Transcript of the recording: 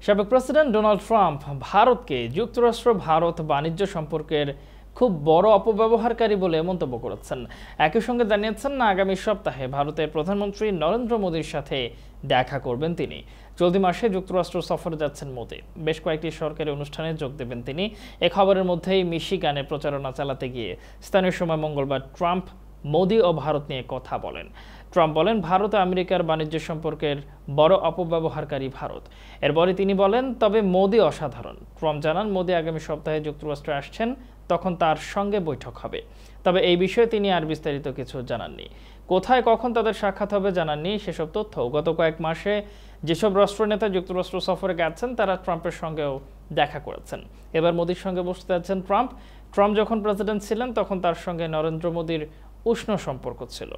সাবেক president Donald Trump ভারতকে যুক্তরাষ্ট্র ভারত বাণিজ্য সম্পর্কের খুব বড় অপব্যবহারকারী বলে মন্তব্য করেছেন। একই সঙ্গে জানিয়েছেন আগামী সপ্তাহে ভারতের প্রধানমন্ত্রী নরেন্দ্র মোদীর সাথে দেখা করবেন তিনি। চলতি মাসে যুক্তরাষ্ট্র সফরে যাচ্ছেন মোদী। বেশ কয়েকটি সরকারি অনুষ্ঠানে যোগ দেবেন তিনি। এ খবরের মধ্যেই মিশিগানে প্রচারণা চালাতে গিয়ে স্থানীয় সময় মঙ্গলবার ট্রাম্প মোদী ও ভারত নিয়ে কথা বলেন। ট্রাম্প বলেন, ভারত ও আমেরিকার বাণিজ্য সম্পর্কের বড় অপব্যবহারকারী ভারত। এরপরই তিনি বলেন, তবে মোদী অসাধারণ। ট্রাম্প জানান, মোদী আগামী সপ্তাহে যুক্তরাষ্ট্রে আসছেন, তখন তার সঙ্গে বৈঠক হবে। তবে এই বিষয়ে তিনি আর বিস্তারিত কিছু জানাননি। কোথায় কখন তাদের সাক্ষাৎ হবে জানাননি। সেসব তথ্য গত কয়েক মাসে যেসব রাষ্ট্রনেতা যুক্তরাষ্ট্র সফরে গেছেন তারা ট্রাম্পের সঙ্গেও দেখা করেছেন। এবার মোদীর সঙ্গে বসতে যাচ্ছেন ট্রাম্প। ট্রাম্প যখন প্রেসিডেন্ট ছিলেন তখন তার সঙ্গে নরেন্দ্র মোদীর উষ্ণ সম্পর্ক ছিল।